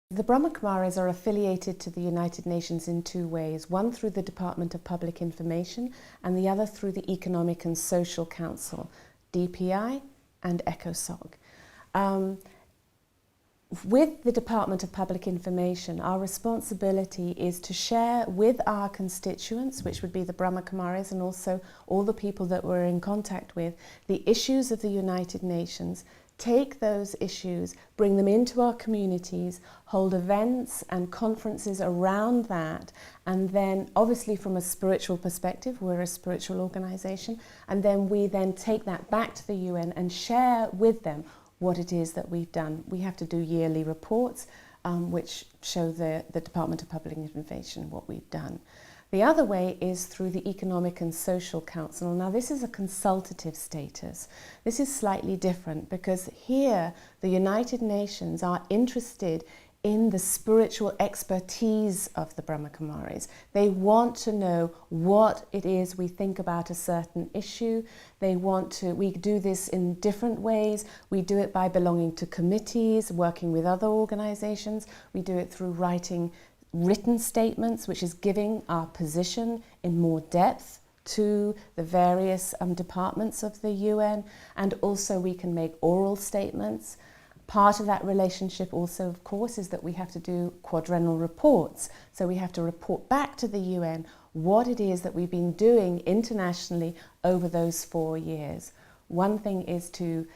The Brahma Kumaris are affiliated to the United Nations in two ways, one through the Department of Public Information and the other through the Economic and Social Council, DPI and ECOSOC. With the Department of Public Information, our responsibility is to share with our constituents, which would be the Brahma Kumaris and also all the people that we're in contact with, the issues of the United Nations, take those issues, bring them into our communities, hold events and conferences around that, and then obviously from a spiritual perspective, we're a spiritual organization, and then we then take that back to the UN and share with them what it is that we've done. We have to do yearly reports which show the Department of Public Information what we've done. The other way is through the Economic and Social Council. Now this is a consultative status. This is slightly different because here the United Nations are interested in the spiritual expertise of the Brahma Kumaris. They want to know what it is we think about a certain issue. We do this in different ways. We do it by belonging to committees, working with other organizations. We do it through writing written statements, which is giving our position in more depth to the various departments of the UN, and also we can make oral statements. Part of that relationship also, of course, is that we have to do quadrennial reports. So we have to report back to the UN what it is that we've been doing internationally over those 4 years. One thing is to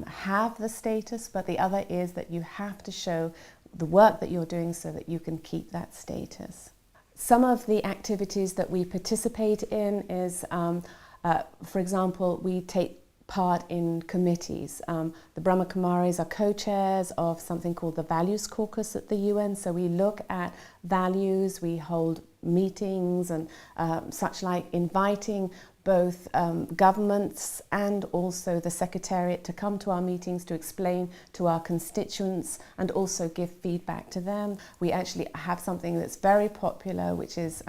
have the status, but the other is that you have to show the work that you're doing so that you can keep that status. Some of the activities that we participate in is, for example, we take part in committees. The Brahma Kumaris are co-chairs of something called the Values Caucus at the UN, so we look at values, we hold meetings and such like, inviting both governments and also the Secretariat to come to our meetings to explain to our constituents and also give feedback to them. We actually have something that's very popular, which is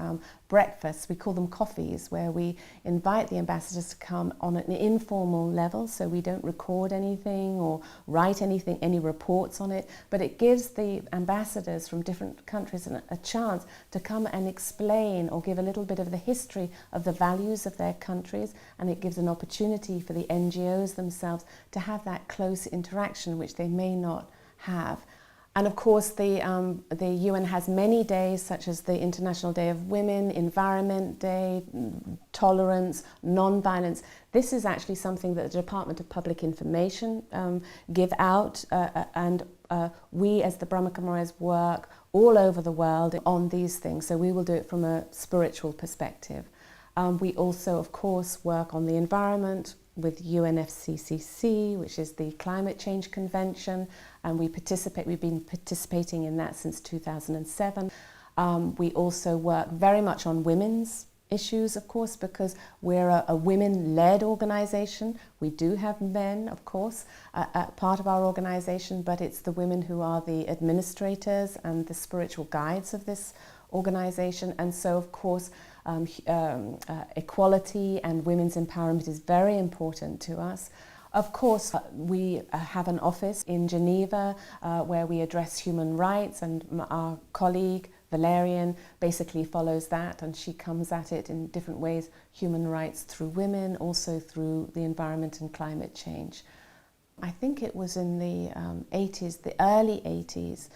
breakfasts. We call them coffees, where we invite the ambassadors to come on an informal level, so we don't record anything or write anything, any reports on it, but it gives the ambassadors from different countries a chance to come and explain or give a little bit of the history of the values of their countries, and it gives an opportunity for the NGOs themselves to have that close interaction which they may not have. And of course the UN has many days, such as the International Day of Women, Environment Day, Tolerance, Non-Violence. This is actually something that the Department of Public Information give out, and we as the Brahma Kumaris work all over the world on these things, so we will do it from a spiritual perspective. We also, of course, work on the environment with UNFCCC, which is the Climate Change Convention, and we've been participating in that since 2007. We also work very much on women's issues, of course, because we're a women-led organization. We do have men, of course, part of our organization, but it's the women who are the administrators and the spiritual guides of this organization, and so of course equality and women's empowerment is very important to us. Of course, we have an office in Geneva where we address human rights, and our colleague Valerian basically follows that, and she comes at it in different ways, human rights through women, also through the environment and climate change. I think it was in the 80s, the early 80s,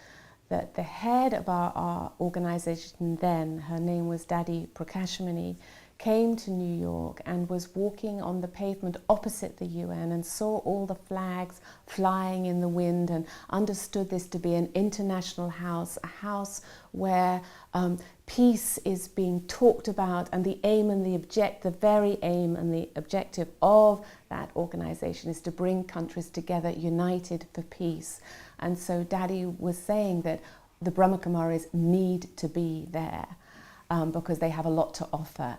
that the head of our organization then, her name was Dadi Prakashmani, came to New York and was walking on the pavement opposite the UN and saw all the flags flying in the wind and understood this to be an international house, a house where peace is being talked about, and the aim and the very aim and the objective of that organization is to bring countries together united for peace. And so Dadi was saying that the Brahma Kumaris need to be there because they have a lot to offer.